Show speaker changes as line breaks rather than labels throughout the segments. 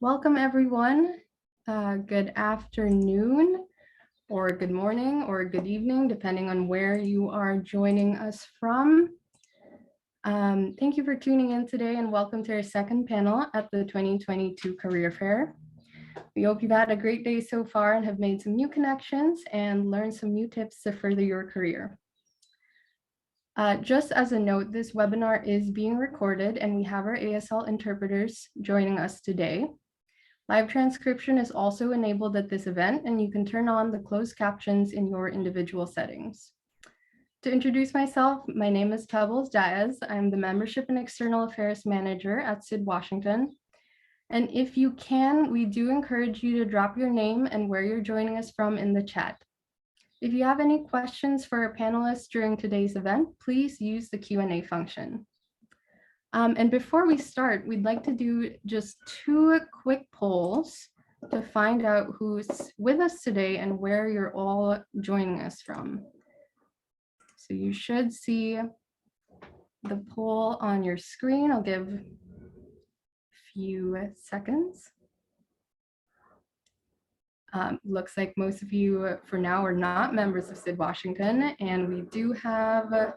Welcome, everyone. Good afternoon, or good morning, or good evening, depending on where you are joining us from. Thank you for tuning in today, and welcome to our second panel at the 2022 Career Fair. We hope you've had a great day so far and have made some new connections and learned some new tips to further your career. Just as a note, this webinar is being recorded, and we have our ASL interpreters joining us today. Live transcription is also enabled at this event, and you can turn on the closed captions in your individual settings. To introduce myself, my name is Pebbles Diaz. I'm the Membership and External Affairs Manager at SID Washington. And if you can, we do encourage you to drop your name and where you're joining us from in the chat. If you have any questions for our panelists during today's event, please use the Q&A function. And before we start, we'd like to do just 2 quick polls to find out who's with us today and where you're all joining us from. So you should see the poll on your screen. I'll give a few seconds. Looks like most of you for now are not members of SID Washington, and we do have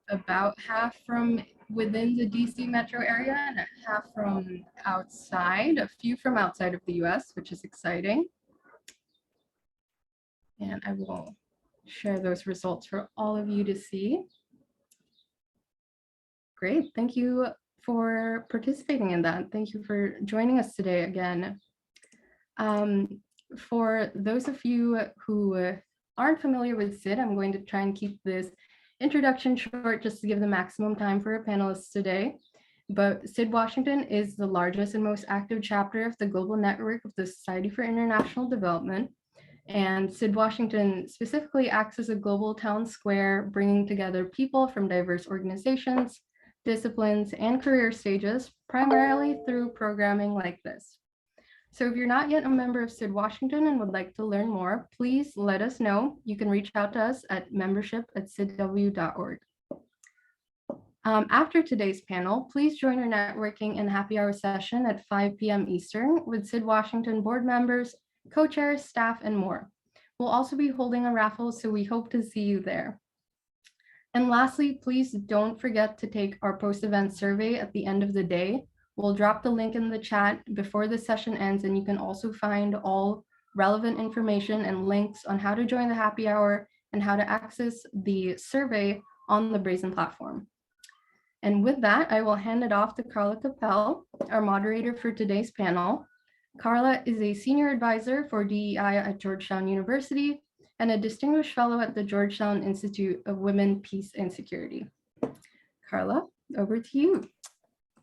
about half from within the DC metro area and half from outside, a few from outside of the US, which is exciting. And I will share those results for all of you to see. Great, thank you for participating in that. Thank you for joining us today again. For those of you who aren't familiar with SID, I'm going to try and keep this introduction short just to give the maximum time for our panelists today. But SID Washington is the largest and most active chapter of the global network of the Society for International Development. And SID Washington specifically acts as a global town square, bringing together people from diverse organizations, disciplines, and career stages, primarily through programming like this. So if you're not yet a member of SID Washington and would like to learn more, please let us know. You can reach out to us at membership@SID-W.org. After today's panel, please join our networking and happy hour session at 5 p.m. Eastern with SID Washington board members, co-chairs, staff, and more. We'll also be holding a raffle, so we hope to see you there. And lastly, please don't forget to take our post-event survey at the end of the day. We'll drop the link in the chat before the session ends, and you can also find all relevant information and links on how to join the happy hour and how to access the survey on the Brazen platform. And with that, I will hand it off to Carla Capel, our moderator for today's panel. Carla is a senior advisor for DEI at Georgetown University and a distinguished fellow at the Georgetown Institute of Women, Peace, and Security. Carla, over to you.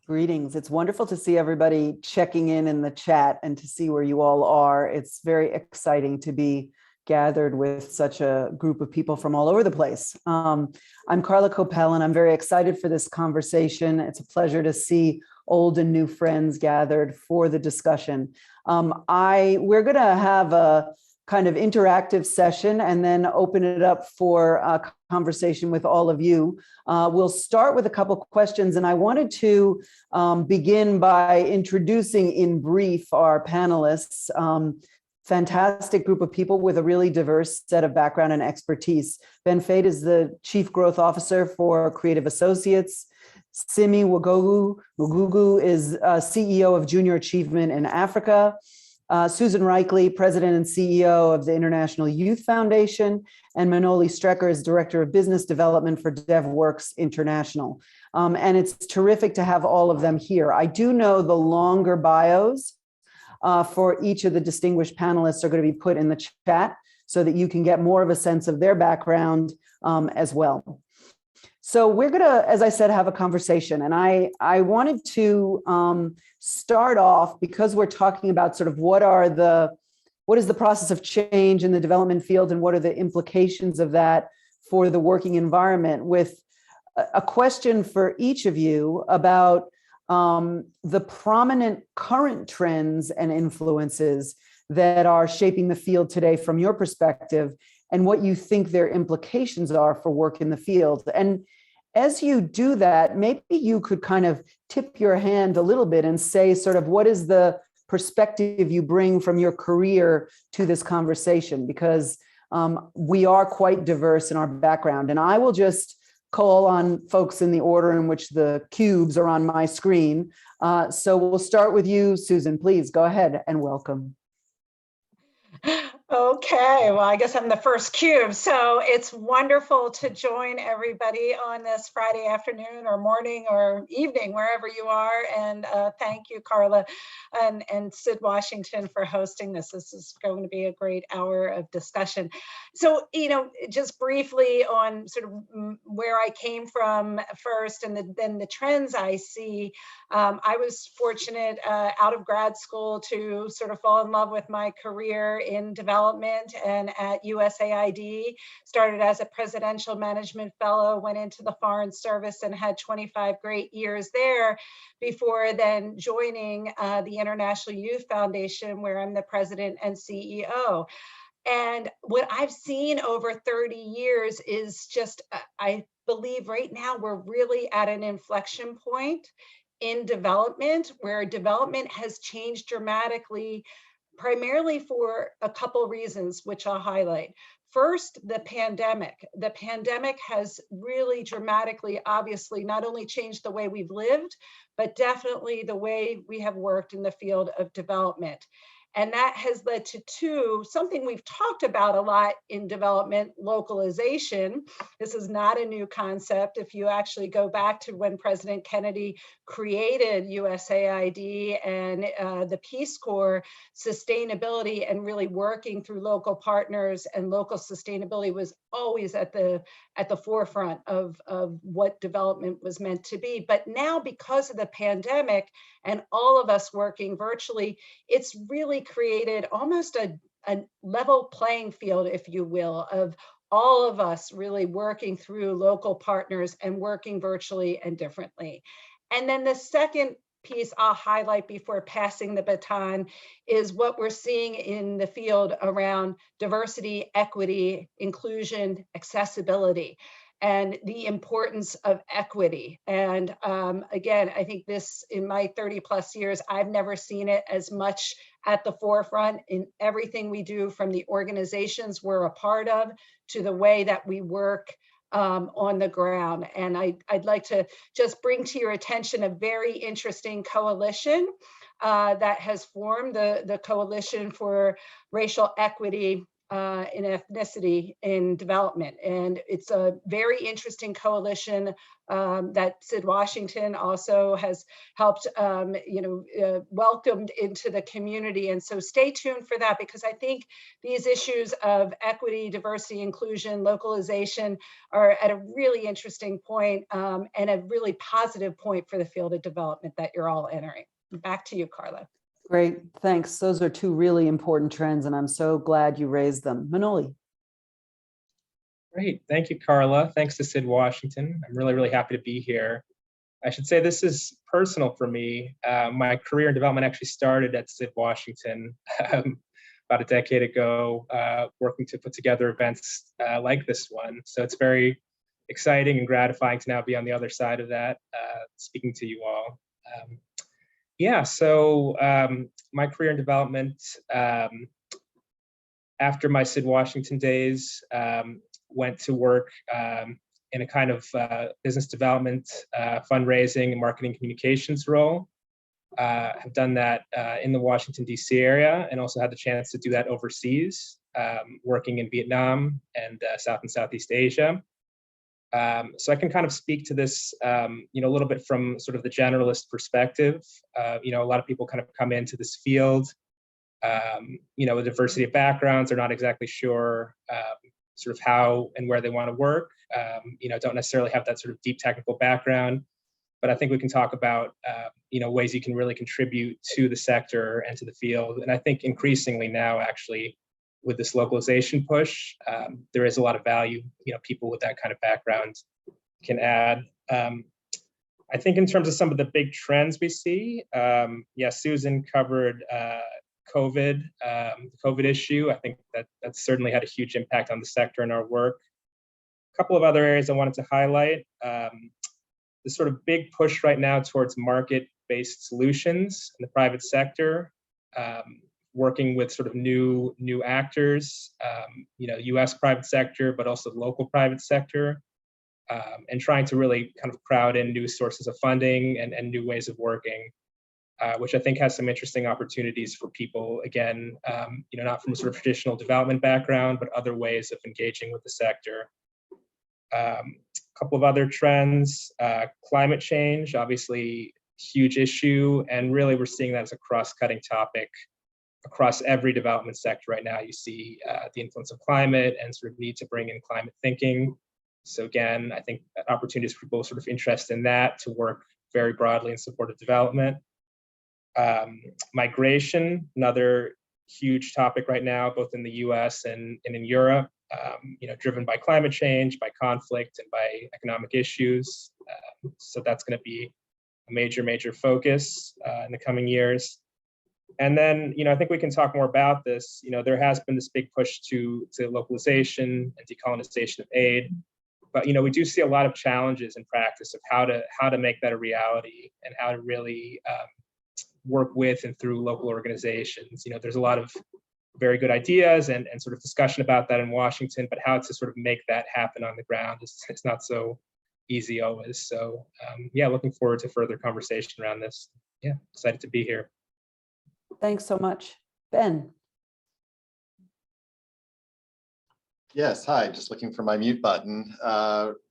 Greetings. It's wonderful to see everybody checking in the chat and to see where you all are. It's very exciting to be gathered with such a group of people from all over the place. I'm Carla Capel, and I'm very excited for this conversation. It's a pleasure to see old and new friends gathered for the discussion. We're going to have a kind of interactive session and then open it up for a conversation with all of you. We'll start with a couple questions, and I wanted to begin by introducing in brief our panelists. Fantastic group of people with a really diverse set of background and expertise. Ben Fade is the Chief Growth Officer for Creative Associates. Simi Wagugu is CEO of Junior Achievement in Africa. Susan Reichley, President and CEO of the International Youth Foundation, and Manoli Strecker is Director of Business Development for DevWorks International. And it's terrific to have all of them here. I do know the longer bios for each of the distinguished panelists are going to be put in the chat so that you can get more of a sense of their background as well. So we're going to, as I said, have a conversation. And I wanted to start off, because we're talking about sort of what is the process of change in the development field and what are the implications of that for the working environment, with a question for each of you about the prominent current trends and influences that are shaping the field today from your perspective, and what you think their implications are for work in the field. And as you do that, maybe you could kind of tip your hand a little bit and say sort of what is the perspective you bring from your career to this conversation, because we are quite diverse in our background. And I will just call on folks in the order in which the cubes are on my screen. So we'll start with you, Susan. Please go ahead and welcome.
Okay, well, I guess I'm the first cube. So it's wonderful to join everybody on this Friday afternoon or morning or evening, wherever you are. And thank you, Carla and Sid Washington for hosting this. This is going to be a great hour of discussion. So, just briefly on sort of where I came from first and then the trends I see. I was fortunate out of grad school to sort of fall in love with my career in development, and at USAID, started as a presidential management fellow, went into the Foreign Service and had 25 great years there before then joining the International Youth Foundation, where I'm the president and CEO. And what I've seen over 30 years is just, I believe right now we're really at an inflection point in development, where development has changed dramatically, primarily for a couple reasons, which I'll highlight. First, the pandemic. The pandemic has really dramatically, obviously, not only changed the way we've lived, but definitely the way we have worked in the field of development. And that has led to something we've talked about a lot in development: localization. This is not a new concept. If you actually go back to when President Kennedy created USAID and the Peace Corps, sustainability and really working through local partners and local sustainability was always at the forefront of what development was meant to be. But now, because of the pandemic and all of us working virtually, it's really created almost a level playing field, if you will, of all of us really working through local partners and working virtually and differently. And then the second piece I'll highlight before passing the baton is what we're seeing in the field around diversity, equity, inclusion, accessibility, and the importance of equity. And again, I think this, in my 30 plus years, I've never seen it as much at the forefront in everything we do, from the organizations we're a part of to the way that we work on the ground. And I'd like to just bring to your attention a very interesting coalition that has formed, the Coalition for Racial Equity in Ethnicity in Development. And it's a very interesting coalition that Sid Washington also has helped, welcomed into the community. And so stay tuned for that, because I think these issues of equity, diversity, inclusion, localization are at a really interesting point and a really positive point for the field of development that you're all entering. Back to you, Carla.
Great, thanks. Those are two really important trends, and I'm so glad you raised them. Manoli.
Great, thank you, Carla. Thanks to Sid Washington. I'm really, really happy to be here. I should say this is personal for me. My career in development actually started at Sid Washington about a decade ago, working to put together events like this one. So it's very exciting and gratifying to now be on the other side of that, speaking to you all. So my career in development, after my Sid Washington days, went to work in a kind of business development, fundraising, and marketing communications role. Have done that in the Washington, D.C. area, and also had the chance to do that overseas, working in Vietnam and South and Southeast Asia. So I can kind of speak to this, a little bit from sort of the generalist perspective. A lot of people kind of come into this field, with diversity of backgrounds. They're not exactly sure sort of how and where they want to work. Don't necessarily have that sort of deep technical background. But I think we can talk about, ways you can really contribute to the sector and to the field. And I think increasingly now, actually, with this localization push, there is a lot of value, people with that kind of background can add. I think in terms of some of the big trends we see, Susan covered COVID, the COVID issue. I think that certainly had a huge impact on the sector and our work. A couple of other areas I wanted to highlight. The sort of big push right now towards market-based solutions in the private sector, working with sort of new actors, US private sector, but also local private sector, and trying to really kind of crowd in new sources of funding and new ways of working, which I think has some interesting opportunities for people, again, not from a sort of traditional development background, but other ways of engaging with the sector. A couple of other trends, climate change, obviously huge issue, and really we're seeing that as a cross-cutting topic across every development sector right now. You see the influence of climate and sort of need to bring in climate thinking. So again, I think opportunities for people sort of interested in that to work very broadly in support of development. Migration, another huge topic right now, both in the US and in Europe, driven by climate change, by conflict, and by economic issues. So that's going to be a major focus in the coming years. And then, I think we can talk more about this. There has been this big push to localization and decolonization of aid. But we do see a lot of challenges in practice of how to make that a reality and how to really work with and through local organizations. There's a lot of very good ideas and sort of discussion about that in Washington, but how to sort of make that happen on the ground is not so easy always. So yeah, looking forward to further conversation around this. Yeah, excited to be here.
Thanks so much. Ben.
Yes, hi, just looking for my mute button.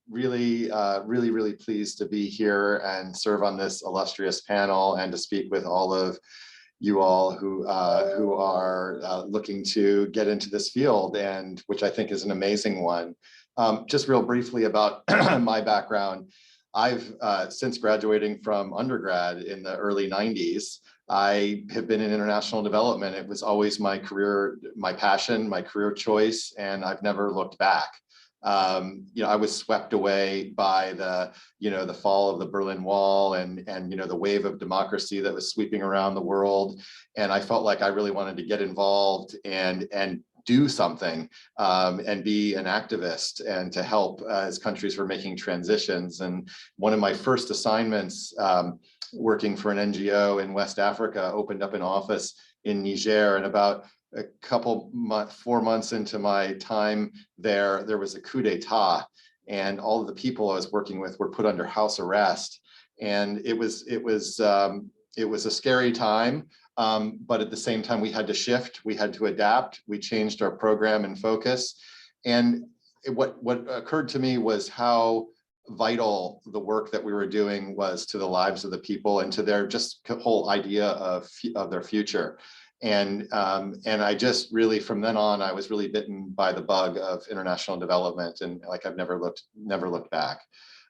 Really pleased to be here and serve on this illustrious panel and to speak with all of you all who are looking to get into this field, and which I think is an amazing one. Just real briefly about my background. I've since graduating from undergrad in the early 90s, I have been in international development. It was always my career, my passion, my career choice, and I've never looked back. I was swept away by the fall of the Berlin Wall and the wave of democracy that was sweeping around the world, and I felt like I really wanted to get involved and do something and be an activist and to help as countries were making transitions. And one of my first assignments working for an NGO in West Africa opened up an office in Niger, and about a couple 4 months into my time there was a coup d'etat, and all of the people I was working with were put under house arrest, and it was a scary time, but at the same time we had to shift, we had to adapt, we changed our program and focus, and what occurred to me was how vital the work that we were doing was to the lives of the people and to their just whole idea of their future. And I just really, from then on, I was really bitten by the bug of international development, and like I've never looked back.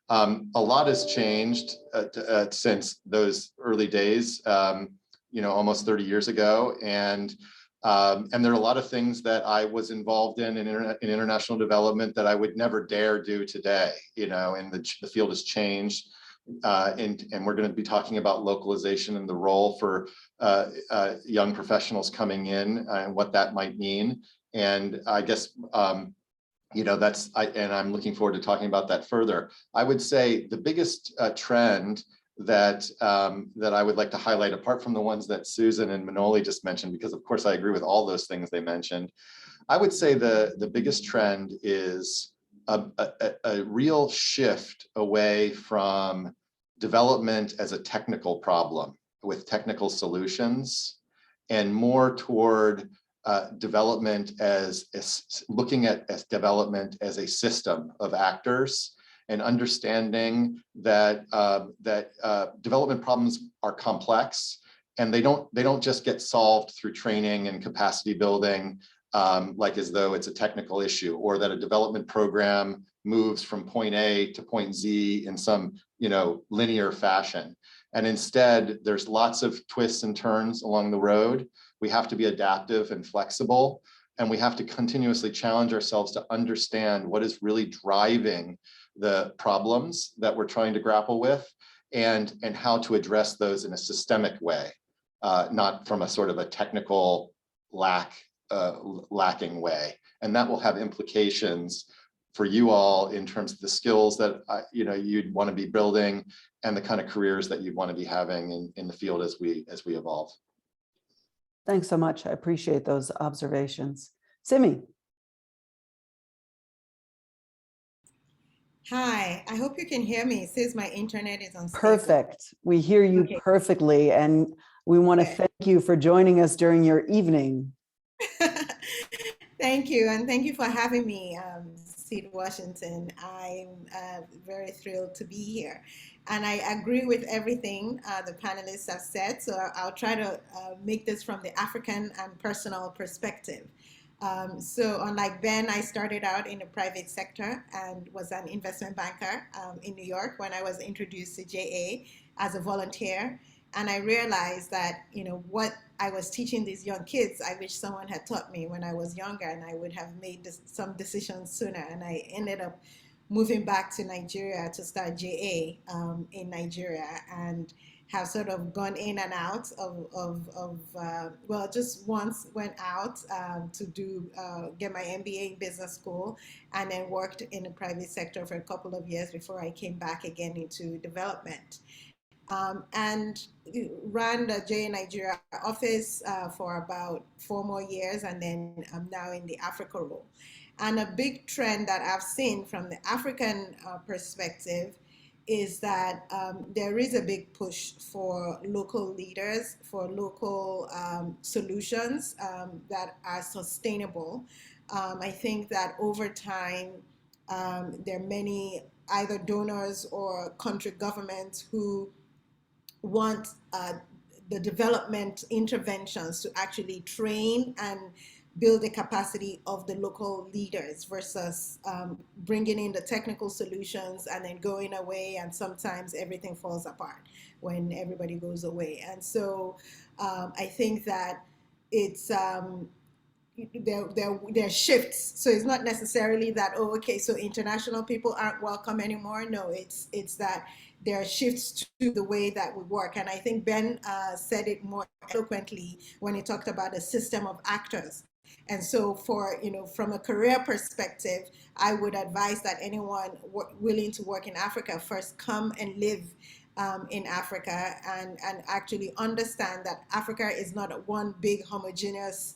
A lot has changed since those early days, almost 30 years ago, and there are a lot of things that I was involved in international development that I would never dare do today. And the field has changed. And we're going to be talking about localization and the role for young professionals coming in and what that might mean. And I guess, and I'm looking forward to talking about that further. I would say the biggest trend that I would like to highlight, apart from the ones that Susan and Manoli just mentioned, because of course I agree with all those things they mentioned, I would say the biggest trend is a real shift away from development as a technical problem with technical solutions, and more toward development as looking at development as a system of actors, and understanding that development problems are complex, and they don't just get solved through training and capacity building, like as though it's a technical issue, or that a development program moves from point A to point Z in some linear fashion. And instead, there's lots of twists and turns along the road. We have to be adaptive and flexible, and we have to continuously challenge ourselves to understand what is really driving the problems that we're trying to grapple with, and how to address those in a systemic way. not from a sort of a technical lacking way. And that will have implications for you all in terms of the skills that you'd want to be building and the kind of careers that you'd want to be having in the field as we evolve.
Thanks so much. I appreciate those observations. Simi.
Hi, I hope you can hear me. It says my internet is unstable.
Perfect. We hear you
Okay.
perfectly. And we want to
Okay.
thank you for joining us during your evening.
Thank you. And thank you for having me, SID Washington. I'm very thrilled to be here. And I agree with everything the panelists have said. So I'll try to make this from the African and personal perspective. So unlike Ben, I started out in the private sector and was an investment banker in New York when I was introduced to JA as a volunteer. And I realized that, what I was teaching these young kids, I wish someone had taught me when I was younger, and I would have made some decisions sooner. And I ended up moving back to Nigeria to start JA in Nigeria, and have sort of gone in and out well, just once went out to get my MBA in business school, and then worked in the private sector for a couple of years before I came back again into development. And ran the JA Nigeria office for about 4 more years, and then I'm now in the Africa role. And a big trend that I've seen from the African perspective is that there is a big push for local leaders, for local solutions that are sustainable. I think that over time, there are many either donors or country governments who want the development interventions to actually train and build the capacity of the local leaders versus bringing in the technical solutions and then going away, and sometimes everything falls apart when everybody goes away. And so I think that it's there are shifts. So it's not necessarily that, oh, okay, so international people aren't welcome anymore. No, it's that there are shifts to the way that we work. And I think Ben said it more eloquently when he talked about a system of actors. And so from a career perspective, I would advise that anyone willing to work in Africa first come and live in Africa and actually understand that Africa is not one big homogeneous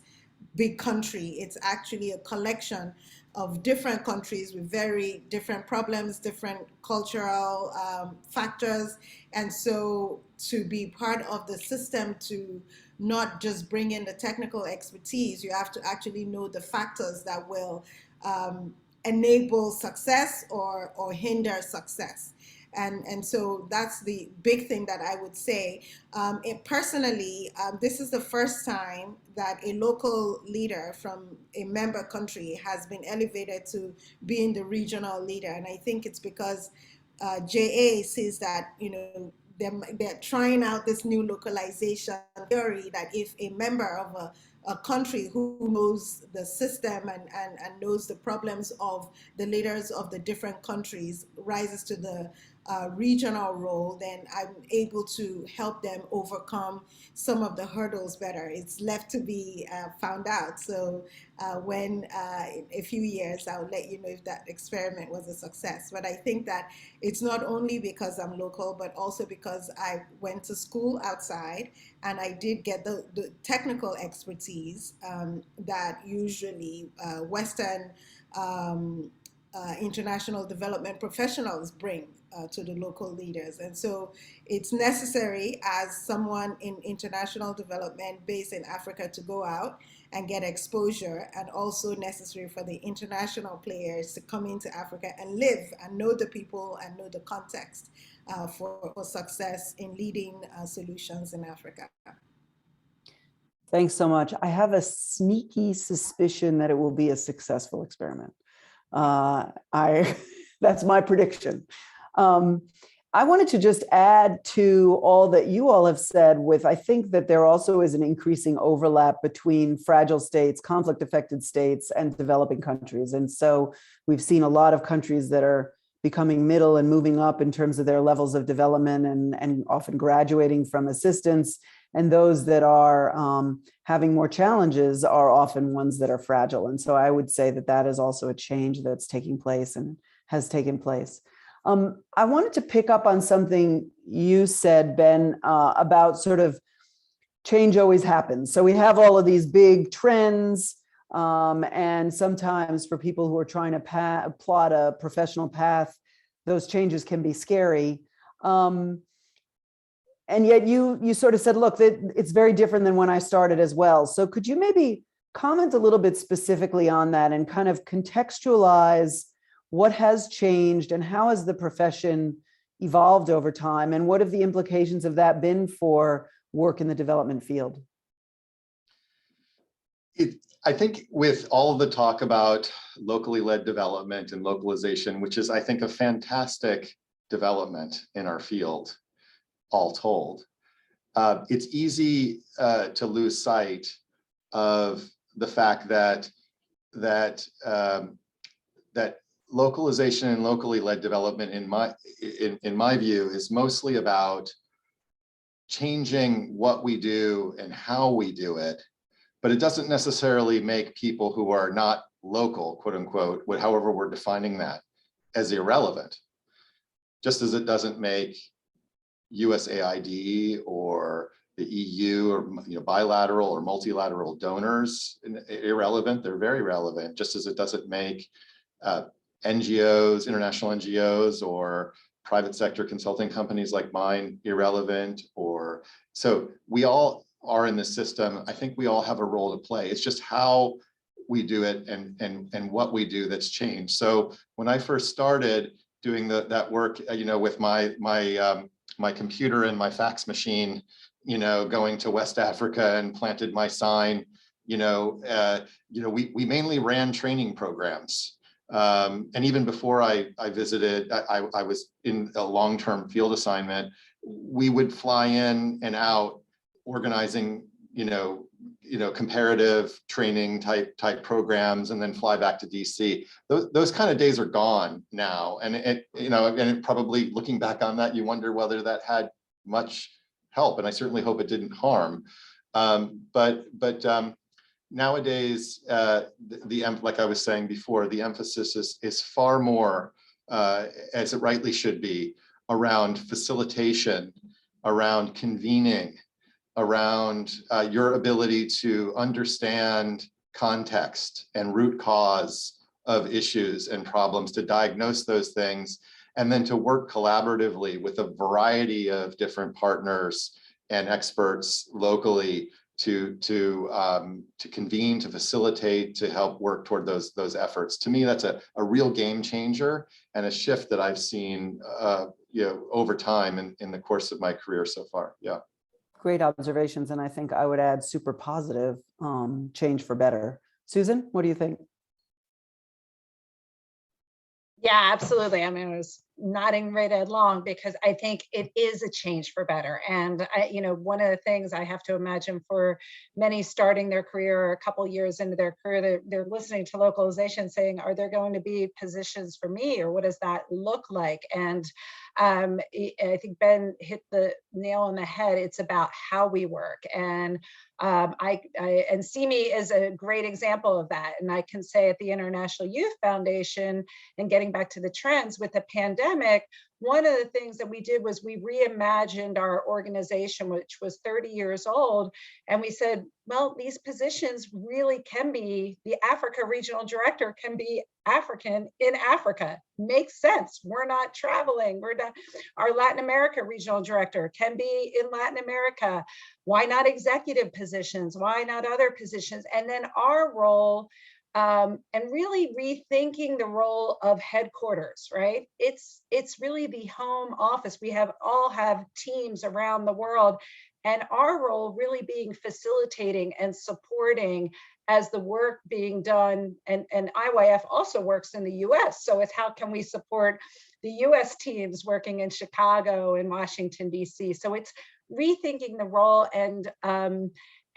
big country. It's actually a collection of different countries with very different problems, different cultural factors. And so to be part of the system, to not just bring in the technical expertise, you have to actually know the factors that will enable success or hinder success. And so that's the big thing that I would say. Personally, this is the first time that a local leader from a member country has been elevated to being the regional leader. And I think it's because JA sees that, they're trying out this new localization theory that if a member of a country who knows the system and knows the problems of the leaders of the different countries rises to the regional role, then I'm able to help them overcome some of the hurdles better. It's left to be found out. So when in a few years, I'll let you know if that experiment was a success. But I think that it's not only because I'm local, but also because I went to school outside and I did get the technical expertise that usually Western international development professionals bring to the local leaders. And so it's necessary as someone in international development based in Africa to go out and get exposure, and also necessary for the international players to come into Africa and live and know the people and know the context for success in leading solutions in Africa.
Thanks so much. I have a sneaky suspicion that it will be a successful experiment. That's my prediction. I wanted to just add to all that you all have said with, I think that there also is an increasing overlap between fragile states, conflict-affected states, and developing countries. And so we've seen a lot of countries that are becoming middle and moving up in terms of their levels of development and often graduating from assistance. And those that are having more challenges are often ones that are fragile. And so I would say that that is also a change that's taking place and has taken place. I wanted to pick up on something you said, Ben, about sort of change always happens. So we have all of these big trends, and sometimes for people who are trying to plot a professional path, those changes can be scary. And yet you sort of said, look, it's very different than when I started as well. So could you maybe comment a little bit specifically on that and kind of contextualize what has changed and how has the profession evolved over time, and what have the implications of that been for work in the development field?
I think with all of the talk about locally led development and localization, which is, I think, a fantastic development in our field, all told, it's easy to lose sight of the fact that localization and locally led development, in my view, is mostly about changing what we do and how we do it, but it doesn't necessarily make people who are not local, quote unquote, however we're defining that, as irrelevant. Just as it doesn't make USAID or the EU or bilateral or multilateral donors irrelevant, they're very relevant. Just as it doesn't make NGOs, international NGOs, or private sector consulting companies like mine irrelevant. Or so we all are in this system. I think we all have a role to play. It's just how we do it and what we do that's changed. So when I first started doing that work, with my computer and my fax machine, going to West Africa and planted my sign, we mainly ran training programs. And even before I visited, I was in a long-term field assignment. We would fly in and out organizing, comparative training type programs, and then fly back to DC. Those kind of days are gone now. And it probably, looking back on that, you wonder whether that had much help. And I certainly hope it didn't harm. But nowadays, like I was saying before, the emphasis is far more, as it rightly should be, around facilitation, around convening, around your ability to understand context and root cause of issues and problems, to diagnose those things, and then to work collaboratively with a variety of different partners and experts locally to convene, to facilitate, to help work toward those efforts. To me, that's a real game changer and a shift that I've seen over time in the course of my career so far. Yeah.
Great observations. And I think I would add super positive change for better. Susan, what do you think?
Yeah, absolutely. I mean, I was nodding right along because I think it is a change for better. And one of the things I have to imagine for many starting their career, a couple years into their career, they're listening to localization saying, are there going to be positions for me, or what does that look like? And I think Ben hit the nail on the head. It's about how we work. And and CME is a great example of that. And I can say at the International Youth Foundation, and getting back to the trends with the pandemic, one of the things that we did was we reimagined our organization, which was 30 years old. And we said, well, these positions really can be, the Africa regional director can be African in Africa. Makes sense. We're not traveling. Our Latin America regional director can be in Latin America. Why not executive positions? Why not other positions? And then our role, and really rethinking the role of headquarters, right? It's really the home office. We all have teams around the world, and our role really being facilitating and supporting as the work being done. And IYF also works in the US. So it's how can we support the US teams working in Chicago and Washington, DC. So it's rethinking the role and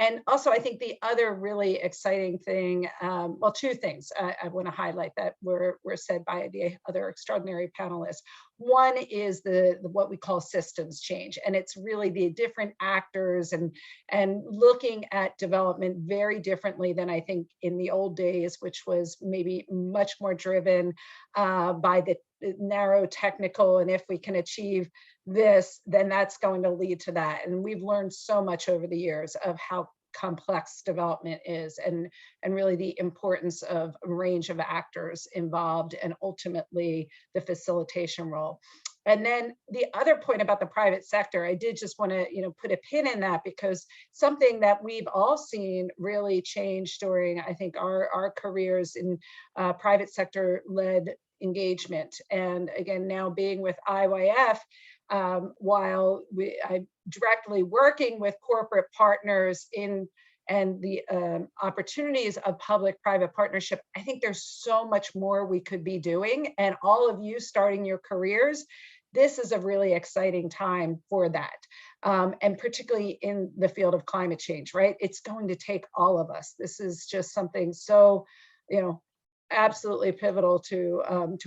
And also, I think the other really exciting thing, well, two things I want to highlight that were said by the other extraordinary panelists. One is the what we call systems change, and it's really the different actors and looking at development very differently than I think in the old days, which was maybe much more driven by the narrow technical, and if we can achieve this, then that's going to lead to that. And we've learned so much over the years of how complex development is, and really the importance of a range of actors involved, and ultimately the facilitation role. And then the other point about the private sector, I did just want to, put a pin in that, because something that we've all seen really change during, I think, our careers in private sector led engagement. And again, now being with IYF, while I'm directly working with corporate partners and the opportunities of public-private partnership, I think there's so much more we could be doing. And all of you starting your careers, this is a really exciting time for that. And particularly in the field of climate change, right? It's going to take all of us. This is just something so, absolutely pivotal to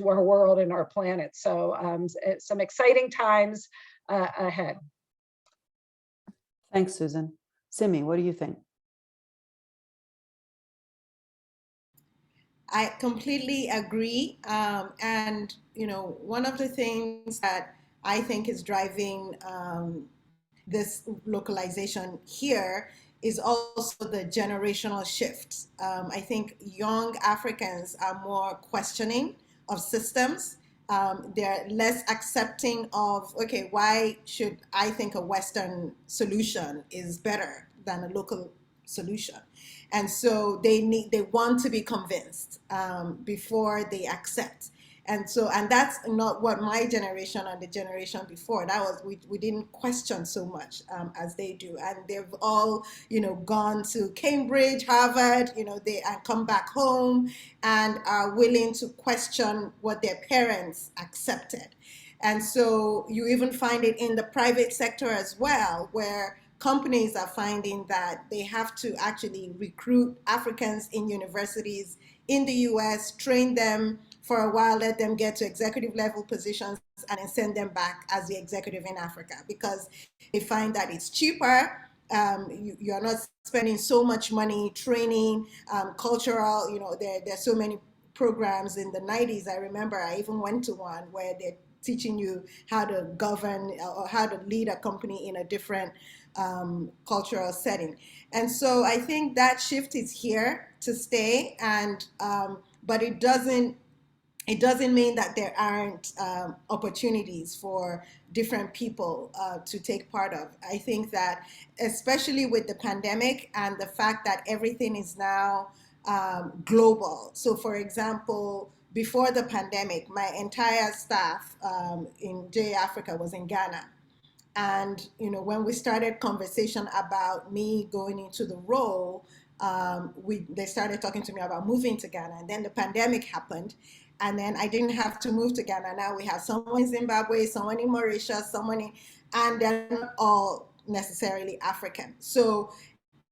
our world and our planet. So some exciting times ahead.
Thanks, Susan. Simi, what do you think?
I completely agree. And, one of the things that I think is driving this localization here is also the generational shift. I think young Africans are more questioning of systems. They're less accepting of, okay, why should I think a Western solution is better than a local solution? And so they want to be convinced before they accept. And that's not what my generation and the generation before, that was, we didn't question so much as they do. And they've all, gone to Cambridge, Harvard, they and come back home and are willing to question what their parents accepted. And so you even find it in the private sector as well, where companies are finding that they have to actually recruit Africans in universities in the US, train them for a while, let them get to executive level positions, and then send them back as the executive in Africa, because they find that it's cheaper. You're not spending so much money training, cultural, there's so many programs in the 90s. I remember I even went to one where they're teaching you how to govern or how to lead a company in a different cultural setting. And so I think that shift is here to stay, and but it doesn't mean that there aren't opportunities for different people to take part of. I think that especially with the pandemic and the fact that everything is now global. So for example, before the pandemic, my entire staff in J Africa was in Ghana. And when we started conversation about me going into the role, they started talking to me about moving to Ghana. And then the pandemic happened. And then I didn't have to move to Ghana. Now we have someone in Zimbabwe, someone in Mauritius, and they're not all necessarily African. So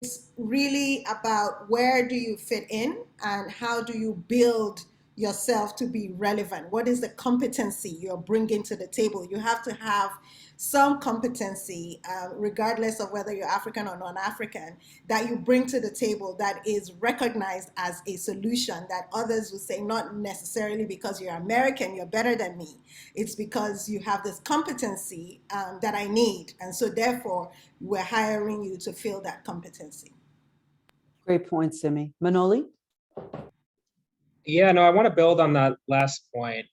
it's really about where do you fit in and how do you build yourself to be relevant? What is the competency you're bringing to the table? You have to have some competency, regardless of whether you're African or non-African, that you bring to the table that is recognized as a solution that others will say, not necessarily because you're American, you're better than me. It's because you have this competency that I need. And so therefore, we're hiring you to fill that competency.
Great point, Simi. Manoli?
Yeah, no, I want to build on that last point.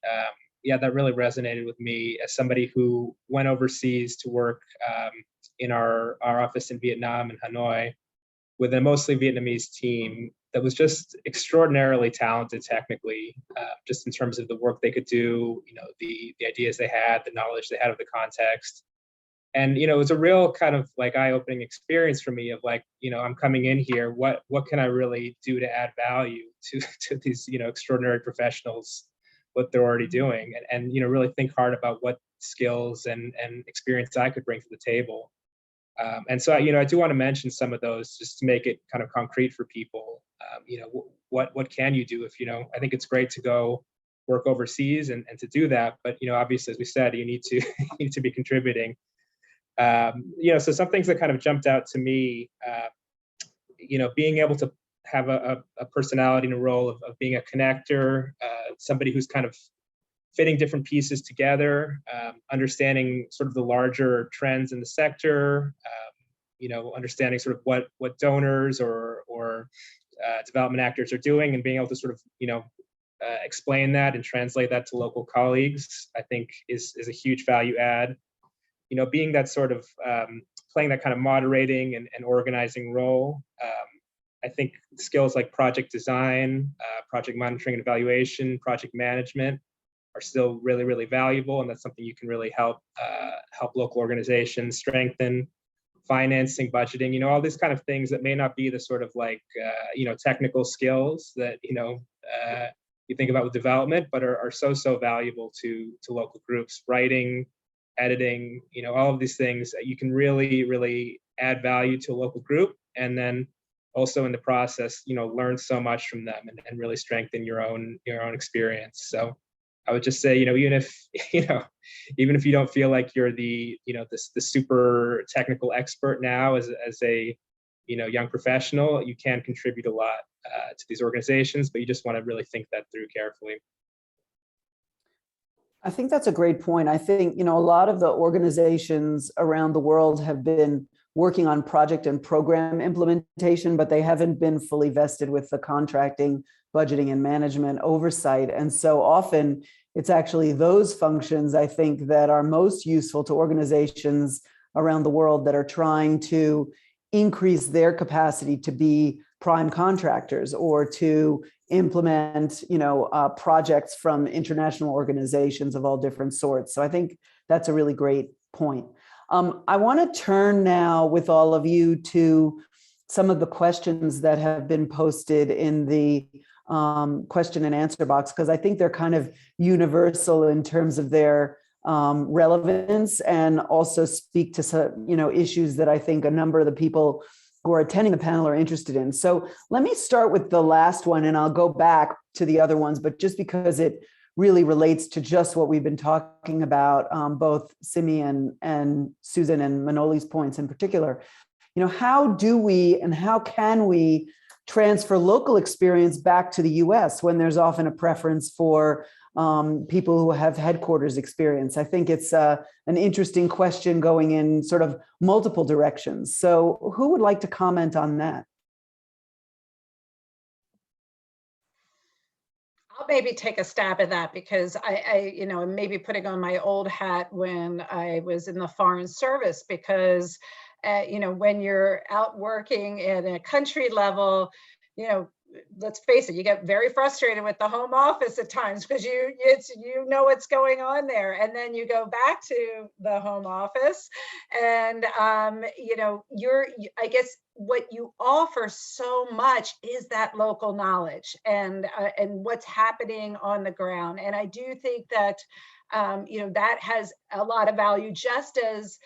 Yeah, that really resonated with me as somebody who went overseas to work in our office in Vietnam and Hanoi with a mostly Vietnamese team that was just extraordinarily talented technically, just in terms of the work they could do, the ideas they had, the knowledge they had of the context. And, it was a real kind of like eye-opening experience for me of like, I'm coming in here, what can I really do to add value to these, extraordinary professionals, what they're already doing, and really think hard about what skills and experience I could bring to the table. And so, I do want to mention some of those just to make it kind of concrete for people. What can you do if, I think it's great to go work overseas and to do that. But, obviously, as we said, you need to, you need to be contributing. So some things that kind of jumped out to me, being able to have a personality and a role of being a connector, somebody who's kind of fitting different pieces together, understanding sort of the larger trends in the sector, understanding sort of what donors or development actors are doing, and being able to sort of, explain that and translate that to local colleagues, I think is a huge value add. Being that sort of playing that kind of moderating and organizing role. I think skills like project design, project monitoring and evaluation, project management are still really, really valuable, and that's something you can really help local organizations strengthen. Financing, budgeting, all these kind of things that may not be the sort of like technical skills that you think about with development, but are so valuable to local groups. Writing, editing, all of these things you can really add value to a local group, and then also in the process, learn so much from them and really strengthen your own experience. So I would just say, even if you don't feel like you're the super technical expert now as a young professional, you can contribute a lot to these organizations, but you just want to really think that through carefully.
I think that's a great point. I think, a lot of the organizations around the world have been working on project and program implementation, but they haven't been fully vested with the contracting, budgeting, and management oversight. And so often it's actually those functions, I think, that are most useful to organizations around the world that are trying to increase their capacity to be prime contractors or to implement, projects from international organizations of all different sorts. So I think that's a really great point. I want to turn now with all of you to some of the questions that have been posted in the question and answer box, because I think they're kind of universal in terms of their relevance, and also speak to some, issues that I think a number of the people who are attending the panel are interested in. So let me start with the last one, and I'll go back to the other ones, but just because it really relates to just what we've been talking about, both Simi and Susan and Manoli's points in particular. How do we and how can we transfer local experience back to the US when there's often a preference for people who have headquarters experience? I think it's an interesting question going in sort of multiple directions. So who would like to comment on that?
I'll maybe take a stab at that, because I maybe putting on my old hat when I was in the Foreign Service, because when you're out working at a country level, let's face it, you get very frustrated with the home office at times, because you know what's going on there, and then you go back to the home office, and I guess what you offer so much is that local knowledge and what's happening on the ground. And I do think that that has a lot of value, just as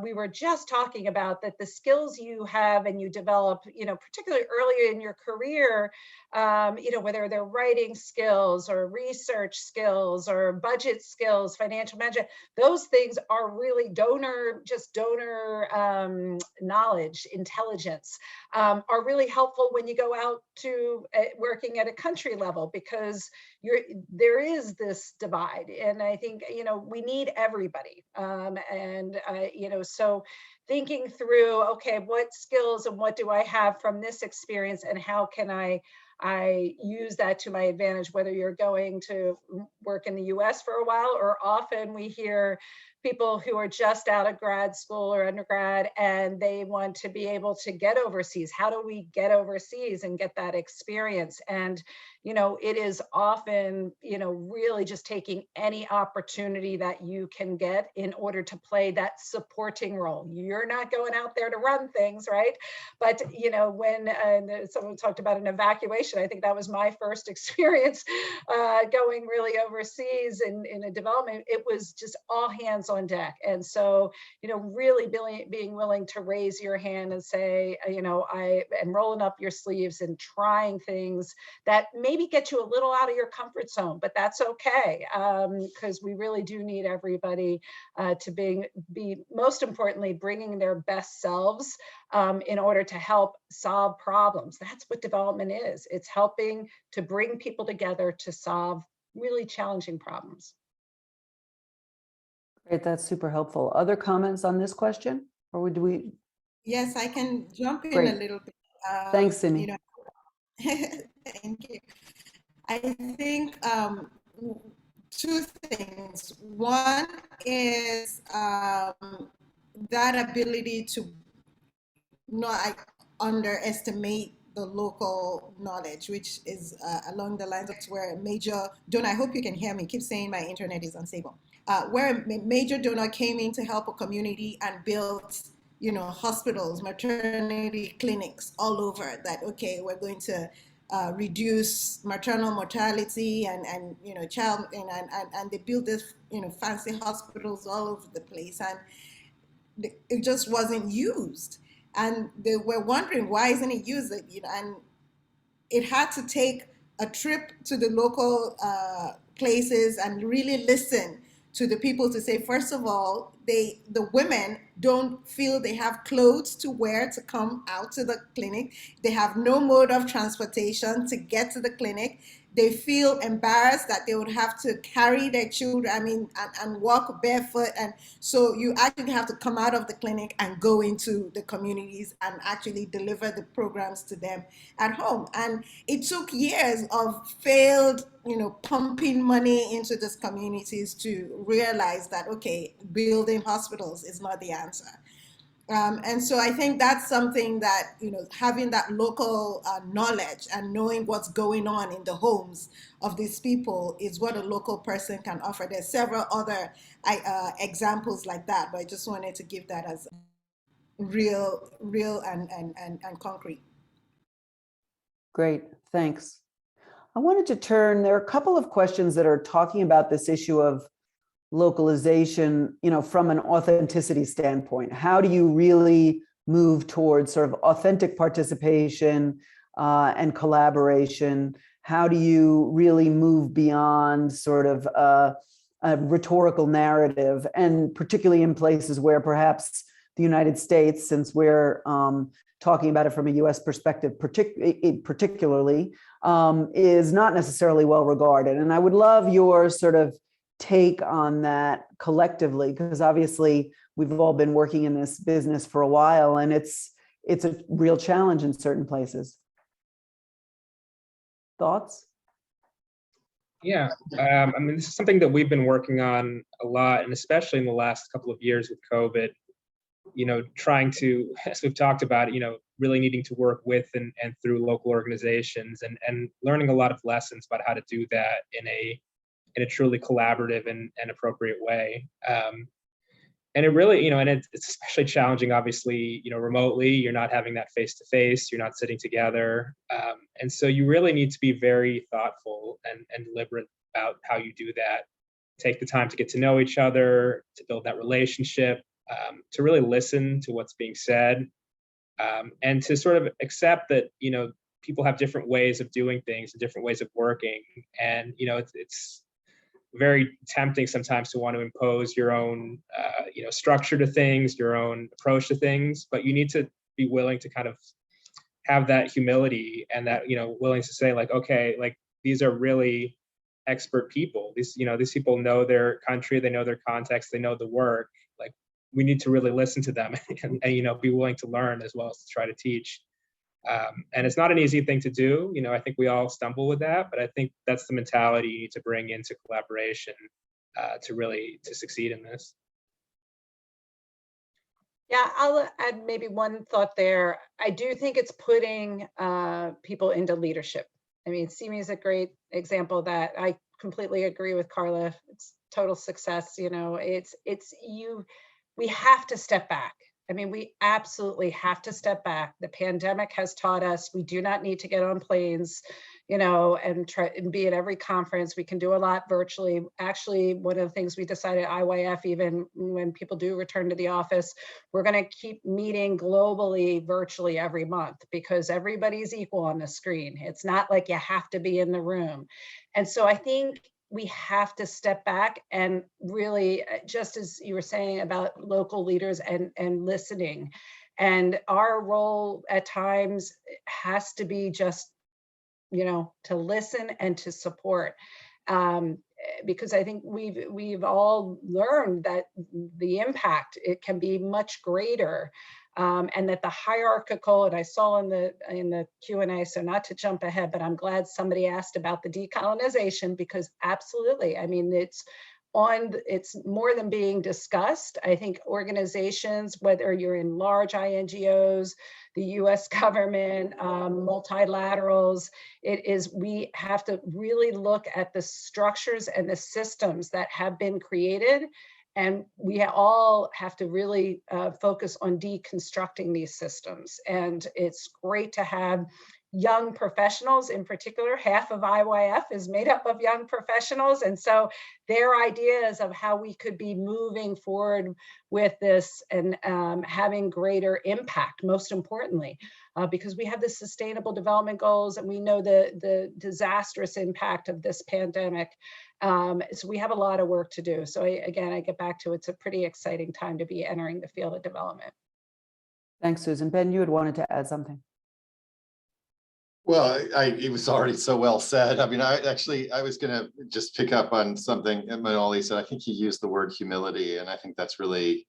we were just talking about, that the skills you have and you develop, particularly early in your career, whether they're writing skills or research skills or budget skills, financial management, those things are really donor knowledge, intelligence, are really helpful when you go out to working at a country level, because there is this divide. And I think, we need everybody. So thinking through, okay, what skills and what do I have from this experience, and how can I use that to my advantage, whether you're going to work in the US for a while, or often we hear people who are just out of grad school or undergrad and they want to be able to get overseas. How do we get overseas and get that experience? And, it is often, really just taking any opportunity that you can get in order to play that supporting role. You're not going out there to run things, right? But, when someone talked about an evacuation, I think that was my first experience going really overseas in a development. It was just all hands on deck. And so, really being willing to raise your hand and say, and rolling up your sleeves and trying things that maybe get you a little out of your comfort zone, but that's okay, because we really do need everybody to be most importantly bringing their best selves in order to help solve problems. That's what development is. It's helping to bring people together to solve really challenging problems.
Great, that's super helpful. Other comments on this question, or do we?
Yes, I can jump in
Great.
a little bit.
Thanks, Cindy.
Thank you. I think two things. One is that ability to not underestimate the local knowledge, which is along the lines of where a major donor, I hope you can hear me, keep saying my internet is unstable, where a major donor came in to help a community and built, hospitals, maternity clinics all over that, okay, we're going to reduce maternal mortality and child, and they built this, fancy hospitals all over the place, and it just wasn't used. And they were wondering, why isn't it used? And it had to take a trip to the local places and really listen to the people to say, first of all, the women don't feel they have clothes to wear to come out to the clinic. They have no mode of transportation to get to the clinic. They feel embarrassed that they would have to carry their children, and walk barefoot. And so you actually have to come out of the clinic and go into the communities and actually deliver the programs to them at home. And it took years of failed, pumping money into these communities to realize that, okay, building hospitals is not the answer. And so I think that's something that, having that local knowledge and knowing what's going on in the homes of these people is what a local person can offer. There's several other examples like that, but I just wanted to give that as real and concrete.
Great, thanks. I wanted to turn, there are a couple of questions that are talking about this issue of localization, from an authenticity standpoint. How do you really move towards sort of authentic participation and collaboration? How do you really move beyond sort of a rhetorical narrative, and particularly in places where perhaps the United States, since we're talking about it from a US perspective, particularly, is not necessarily well regarded. And I would love your sort of take on that collectively, because obviously we've all been working in this business for a while, and it's a real challenge in certain places. Thoughts?
Yeah, this is something that we've been working on a lot, and especially in the last couple of years with COVID, trying to, as we've talked about, really needing to work with and through local organizations, and learning a lot of lessons about how to do that in a truly collaborative and appropriate way. And it really, and it's especially challenging, obviously, remotely. You're not having that face-to-face, you're not sitting together. And so you really need to be very thoughtful and deliberate about how you do that. Take the time to get to know each other, to build that relationship, to really listen to what's being said, and to sort of accept that, people have different ways of doing things and different ways of working. And, it's very tempting sometimes to want to impose your own, structure to things, your own approach to things, but you need to be willing to kind of have that humility and that, willingness to say, like, okay, like, these are really expert people. These people know their country, they know their context, they know the work. Like, we need to really listen to them and be willing to learn as well as to try to teach. And it's not an easy thing to do. I think we all stumble with that, but I think that's the mentality you need to bring into collaboration to succeed in this.
Yeah, I'll add maybe one thought there. I do think it's putting people into leadership. I mean, CME is a great example of that. I completely agree with Carla. It's total success. You know, we have to step back. I mean, we absolutely have to step back. The pandemic has taught us we do not need to get on planes, you know, and try and be at every conference. We can do a lot virtually. Actually, one of the things we decided at IYF, even when people do return to the office, we're going to keep meeting globally, virtually every month, because everybody's equal on the screen. It's not like you have to be in the room. And so I think we have to step back and really, just as you were saying about local leaders and listening, and our role at times has to be just, you know, to listen and to support, because I think we've all learned that the impact, it can be much greater. And that the hierarchical, and I saw in the Q&A, so not to jump ahead, but I'm glad somebody asked about the decolonization, because absolutely, I mean, it's more than being discussed. I think organizations, whether you're in large INGOs, the US government, multilaterals, we have to really look at the structures and the systems that have been created. And we all have to really focus on deconstructing these systems. And it's great to have young professionals. In particular, half of IYF is made up of young professionals. And so their ideas of how we could be moving forward with this and having greater impact, most importantly, because we have the Sustainable Development Goals and we know the disastrous impact of this pandemic. So we have a lot of work to do. So again, I get back to, it's a pretty exciting time to be entering the field of development.
Thanks, Susan. Ben, you had wanted to add something.
Well, it was already so well said. I mean, I was going to just pick up on something Manoli said. I think he used the word humility, and I think that's really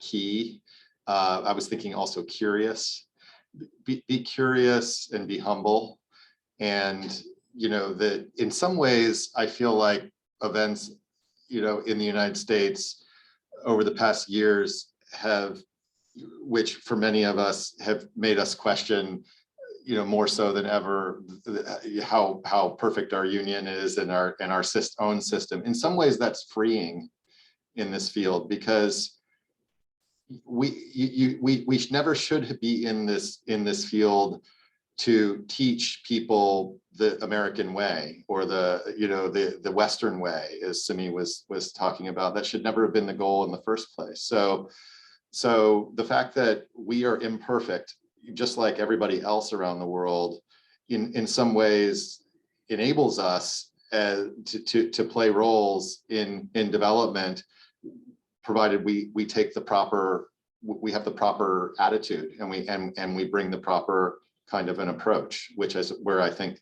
key. I was thinking also curious. Be curious and be humble. And, you know, that in some ways, I feel like events, you know, in the United States over the past years which for many of us have made us question, you know, more so than ever, how perfect our union is and our own system. In some ways, that's freeing in this field, because we never should be in this field to teach people the American way or the Western way, as Simi was talking about. That should never have been the goal in the first place. So the fact that we are imperfect, just like everybody else around the world, in some ways enables us to play roles in development, provided we take we have the proper attitude and we bring the proper kind of an approach, which is where I think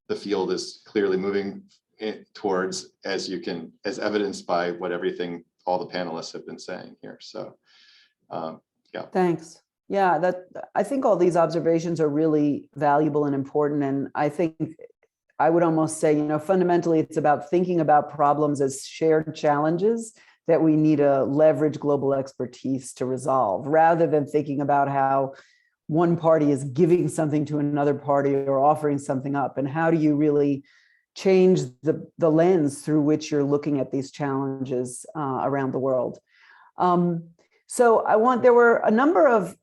the field is clearly moving towards, as evidenced by all the panelists have been saying here. So yeah.
Thanks. Yeah, I think all these observations are really valuable and important. And I think I would almost say, you know, fundamentally, it's about thinking about problems as shared challenges that we need to leverage global expertise to resolve, rather than thinking about how one party is giving something to another party or offering something up. And how do you really change the lens through which you're looking at these challenges around the world? So there were a number of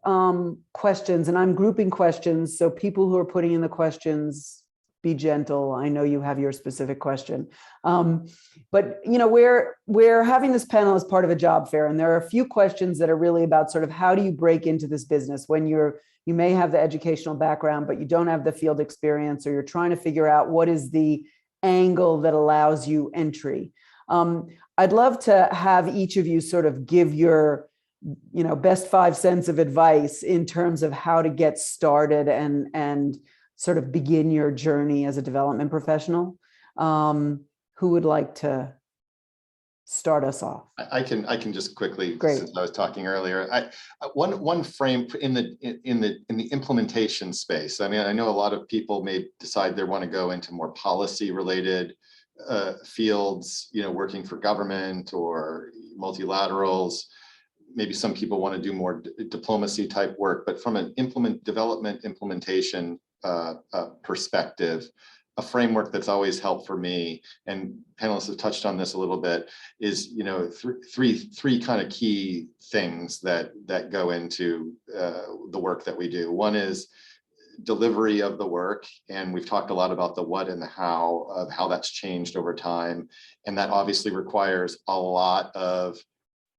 questions, and I'm grouping questions. So people who are putting in the questions, be gentle. I know you have your specific question. But you know, we're having this panel as part of a job fair, and there are a few questions that are really about sort of how do you break into this business when you may have the educational background, but you don't have the field experience, or you're trying to figure out what is the angle that allows you entry. I'd love to have each of you sort of give your best 5 cents of advice in terms of how to get started and sort of begin your journey as a development professional. Who would like to start us off?
I can just quickly,
Great.
Since I was talking earlier. One frame in the implementation space. I mean, I know a lot of people may decide they want to go into more policy related fields, working for government or multilaterals. Maybe some people want to do more diplomacy type work, but from an development implementation perspective, a framework that's always helped for me, and panelists have touched on this a little bit, is, you know, three kind of key things that go into the work that we do. One is delivery of the work, and we've talked a lot about the what and the how of how that's changed over time, and that obviously requires a lot of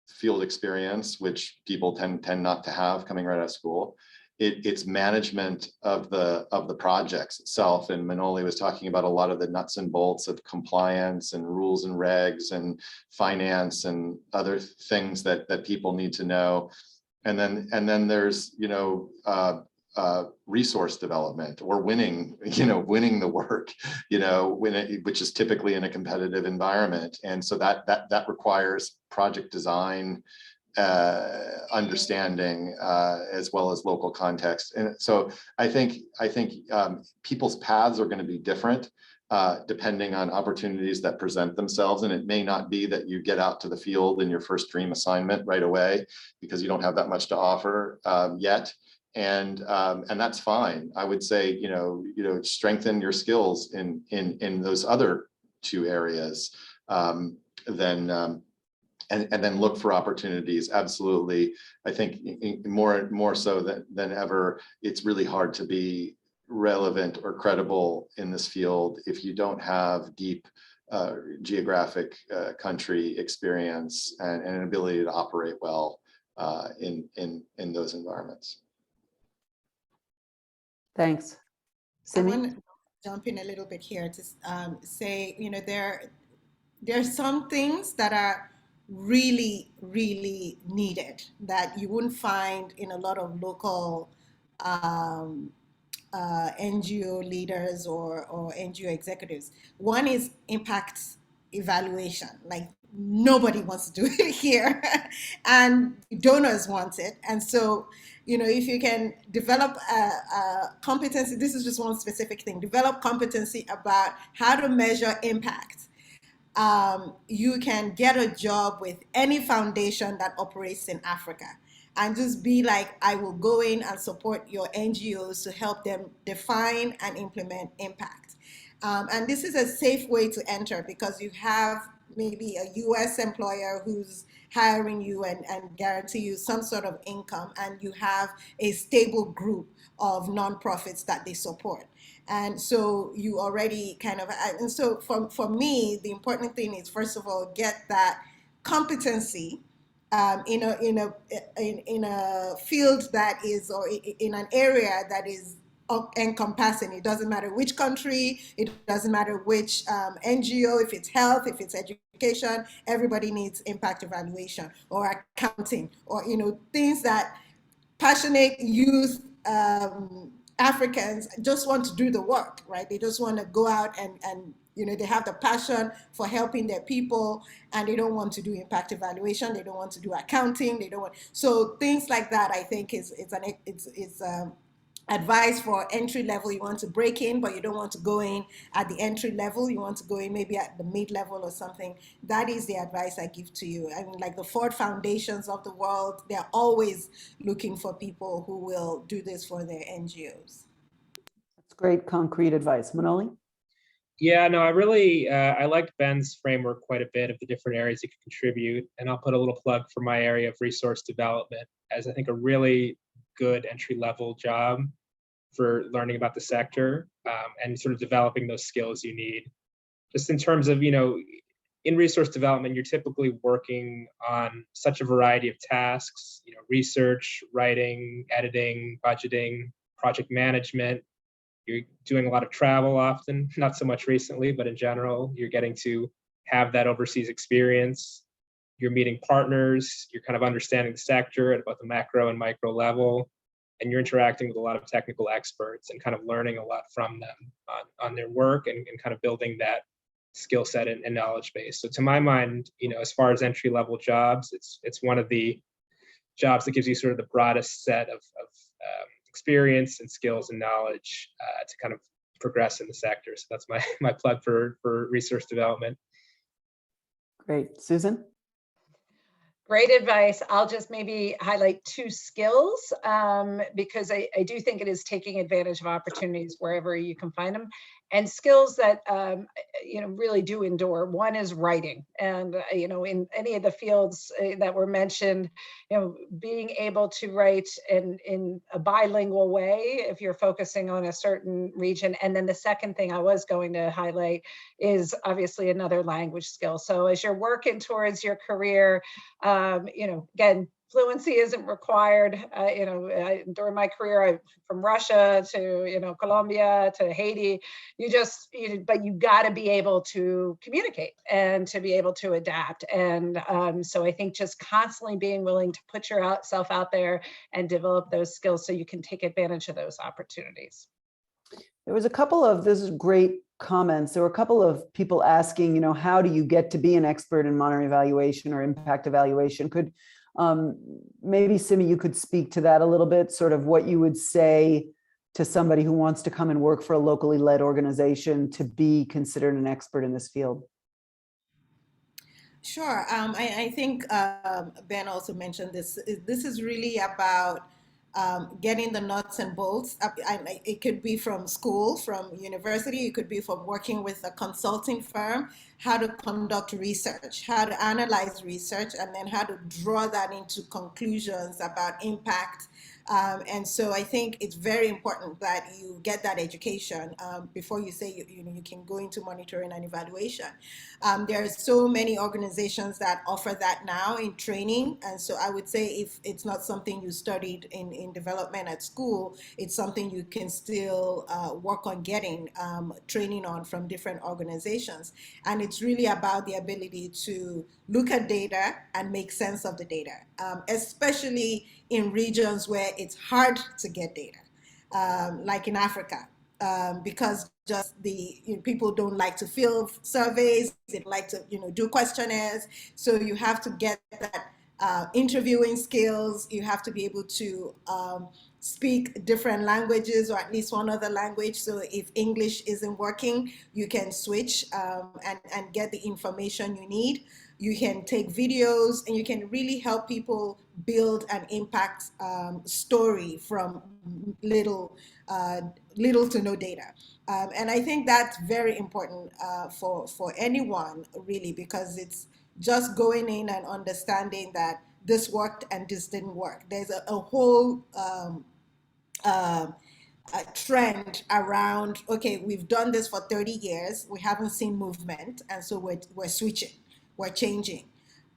field experience, which people tend not to have coming right out of school. It's management of the projects itself, and Manoli was talking about a lot of the nuts and bolts of compliance and rules and regs and finance and other things that people need to know. And then there's, you know, resource development, or winning the work, you know, which is typically in a competitive environment. And so that requires project design, understanding, as well as local context. And so I think people's paths are going to be different depending on opportunities that present themselves. And it may not be that you get out to the field in your first dream assignment right away, because you don't have that much to offer yet. And that's fine. I would say, you know, strengthen your skills in those other two areas, and then look for opportunities. Absolutely. I think more so than ever, it's really hard to be relevant or credible in this field if you don't have deep geographic country experience and an ability to operate well in those environments.
Thanks.
I
Simi?
want to jump in a little bit here to say, you know, there are some things that are really, really needed that you wouldn't find in a lot of local NGO leaders or NGO executives. One is impact evaluation. Like, nobody wants to do it here, and donors want it. And so, you know, if you can develop a competency, this is just one specific thing, develop competency about how to measure impact. You can get a job with any foundation that operates in Africa, and just be like, I will go in and support your NGOs to help them define and implement impact. And this is a safe way to enter, because you have maybe a US employer who's hiring you and guarantee you some sort of income, and you have a stable group of nonprofits that they support. And so you already kind of, and so for me, the important thing is, first of all, get that competency in a field that is, or in an area that is encompassing. It doesn't matter which country, it doesn't matter which NGO, if it's health, if it's education, everybody needs impact evaluation or accounting, or, you know, things that passionate youth Africans just want to do the work, right? They just want to go out and you know, they have the passion for helping their people, and they don't want to do impact evaluation. They don't want to do accounting. They don't want, so things like that, I think it's advice for entry level. You want to break in, but you don't want to go in at the entry level. You want to go in maybe at the mid level or something. That is the advice I give to you. I mean, like the Ford Foundations of the world, they're always looking for people who will do this for their NGOs.
That's great concrete advice. Manoli?
Yeah, no, I liked Ben's framework quite a bit of the different areas he could contribute. And I'll put a little plug for my area of resource development as I think a really good entry-level job for learning about the sector and sort of developing those skills you need. Just in terms of, you know, in resource development, you're typically working on such a variety of tasks, you know, research, writing, editing, budgeting, project management. You're doing a lot of travel often, not so much recently, but in general, you're getting to have that overseas experience. You're meeting partners, you're kind of understanding the sector at both the macro and micro level, and you're interacting with a lot of technical experts and kind of learning a lot from them on their work and kind of building that skill set and knowledge base. So to my mind, you know, as far as entry level jobs, it's one of the jobs that gives you sort of the broadest set of experience and skills and knowledge to kind of progress in the sector. So that's my plug for research development.
Great. Susan?
Great advice. I'll just maybe highlight two skills because I do think it is taking advantage of opportunities wherever you can find them. and skills that really do endure. One is writing, and in any of the fields that were mentioned, being able to write in a bilingual way if you're focusing on a certain region. And then the second thing I was going to highlight is obviously another language skill. So as you're working towards your career, again, fluency isn't required. During my career, from Russia to Colombia to Haiti, but you got to be able to communicate and to be able to adapt. And so I think just constantly being willing to put yourself out there and develop those skills so you can take advantage of those opportunities.
There was a couple of, this is great comments. There were a couple of people asking, how do you get to be an expert in monitoring evaluation or impact evaluation? Could maybe Simi, you could speak to that a little bit, sort of what you would say to somebody who wants to come and work for a locally led organization to be considered an expert in this field.
Sure. I think Ben also mentioned this. This is really about getting the nuts and bolts. It could be from school, from university, it could be from working with a consulting firm, how to conduct research, how to analyze research, and then how to draw that into conclusions about impact. And so I think it's very important that you get that education before you say you can go into monitoring and evaluation. There are so many organizations that offer that now in training, and so I would say if it's not something you studied in development at school, it's something you can still work on getting training on from different organizations. And it's really about the ability to look at data and make sense of the data, especially in regions where it's hard to get data, like in Africa, because just people don't like to fill surveys, they like to do questionnaires. So you have to get that interviewing skills. You have to be able to speak different languages, or at least one other language. So if English isn't working, you can switch and get the information you need. You can take videos, and you can really help people build an impact story from little to no data. And I think that's very important for anyone, really, because it's just going in and understanding that this worked and this didn't work. There's a whole a trend around, okay, we've done this for 30 years, we haven't seen movement, and so we're switching, we're changing.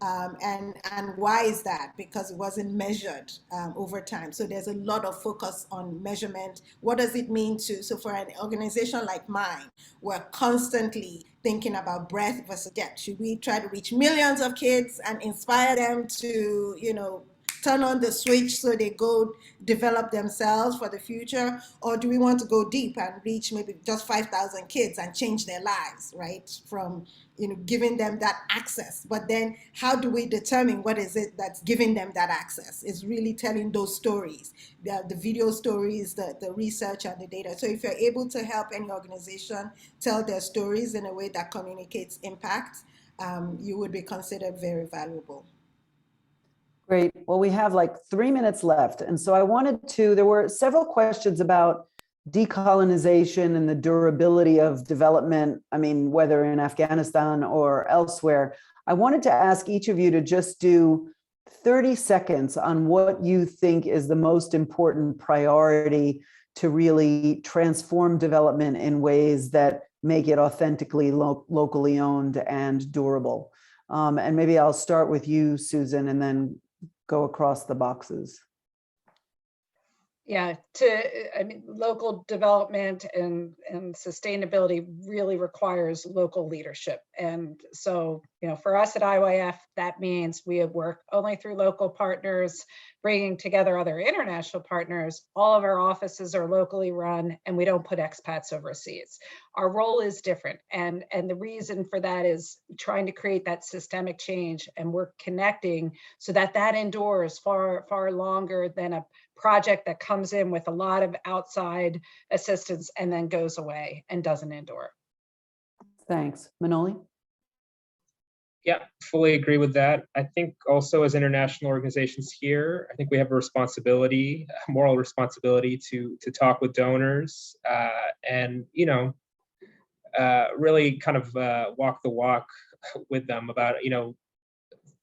And why is that? Because it wasn't measured over time. So there's a lot of focus on measurement. What does it mean so for an organization like mine, we're constantly thinking about breadth versus depth. Should we try to reach millions of kids and inspire them to, turn on the switch so they go develop themselves for the future? Or do we want to go deep and reach maybe just 5,000 kids and change their lives, right? From, giving them that access. But then how do we determine what is it that's giving them that access? It's really telling those stories, the video stories, the research and the data. So if you're able to help any organization tell their stories in a way that communicates impact, you would be considered very valuable.
Great. Well, we have like 3 minutes left. And so there were several questions about decolonization and the durability of development. I mean, whether in Afghanistan or elsewhere. I wanted to ask each of you to just do 30 seconds on what you think is the most important priority to really transform development in ways that make it authentically locally owned and durable. And maybe I'll start with you, Susan, and then go across the boxes.
Yeah, local development and sustainability really requires local leadership. And so, for us at IYF, that means we work only through local partners, bringing together other international partners. All of our offices are locally run, and we don't put expats overseas. Our role is different. And the reason for that is trying to create that systemic change, and we're connecting so that endures far, far longer than a project that comes in with a lot of outside assistance and then goes away and doesn't endure.
Thanks. Manoli?
Yeah, fully agree with that. I think also as international organizations here, I think we have a responsibility, a moral responsibility to talk with donors and, really kind of walk the walk with them about,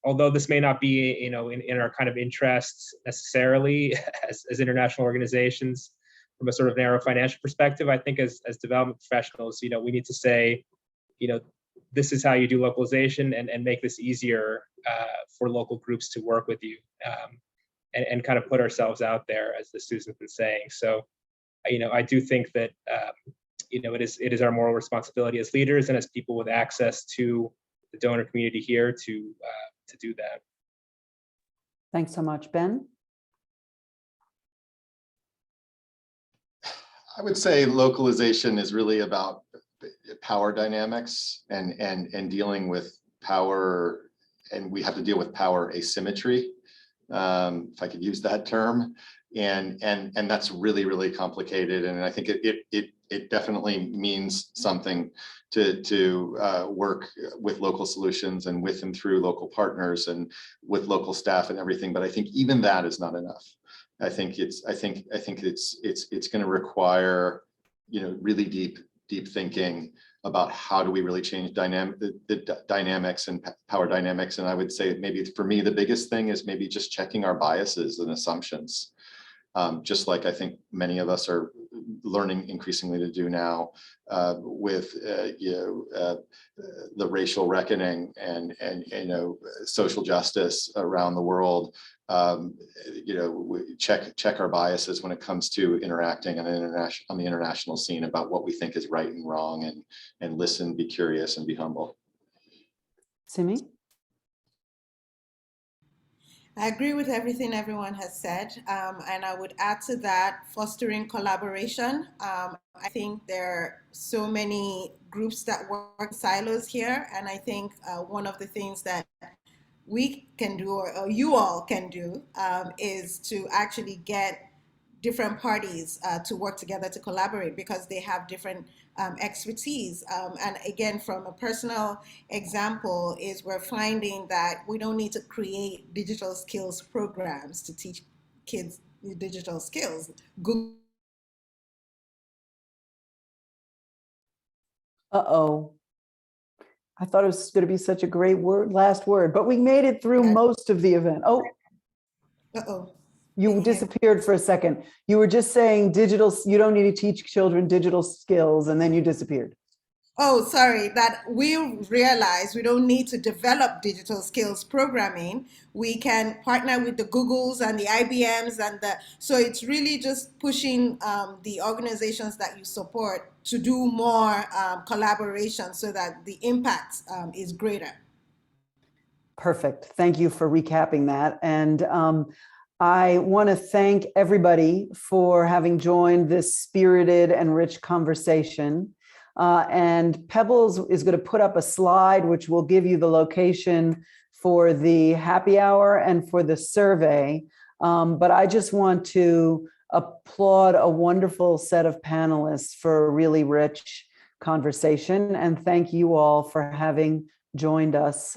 although this may not be, in our kind of interests necessarily as international organizations from a sort of narrow financial perspective, I think as development professionals, we need to say, this is how you do localization and make this easier for local groups to work with you, and kind of put ourselves out there, as the students have been saying. So, I do think that, it is our moral responsibility as leaders and as people with access to the donor community here to do that.
Thanks so much, Ben.
I would say localization is really about power dynamics and dealing with power, and we have to deal with power asymmetry, if I could use that term, and that's really complicated, and I think it definitely means something to work with local solutions and with and through local partners and with local staff and everything. But I think even that is not enough. I think it's going to require, really deep thinking about how do we really change the dynamics and power dynamics. And I would say maybe for me, the biggest thing is maybe just checking our biases and assumptions. Just like I think many of us are learning increasingly to do now with the racial reckoning and social justice around the world. We check our biases when it comes to interacting on the international scene about what we think is right and wrong, and listen, be curious, and be humble.
Simi?
I agree with everything everyone has said, and I would add to that fostering collaboration. I think there are so many groups that work silos here, and I think one of the things that we can do, or you all can do, is to actually get different parties to work together to collaborate, because they have different expertise. And again, from a personal example, is we're finding that we don't need to create digital skills programs to teach kids digital skills. Google.
Uh-oh. I thought it was going to be such a great last word, but we made it through most of the event. Oh.
Uh-oh.
You disappeared for a second. You were just saying you don't need to teach children digital skills, and then you disappeared.
Oh, sorry, that we realize we don't need to develop digital skills programming. We can partner with the Googles and the IBMs, so it's really just pushing the organizations that you support to do more collaboration so that the impact is greater.
Perfect. Thank you for recapping that. And I want to thank everybody for having joined this spirited and rich conversation. And Pebbles is going to put up a slide which will give you the location for the happy hour and for the survey. But I just want to applaud a wonderful set of panelists for a really rich conversation, and thank you all for having joined us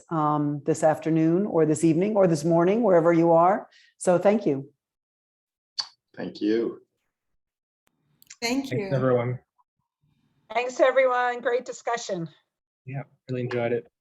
this afternoon or this evening or this morning, wherever you are. So thank you.
Thank you.
Thank you.
Thanks, everyone.
Thanks, everyone. Great discussion.
Yeah, really enjoyed it.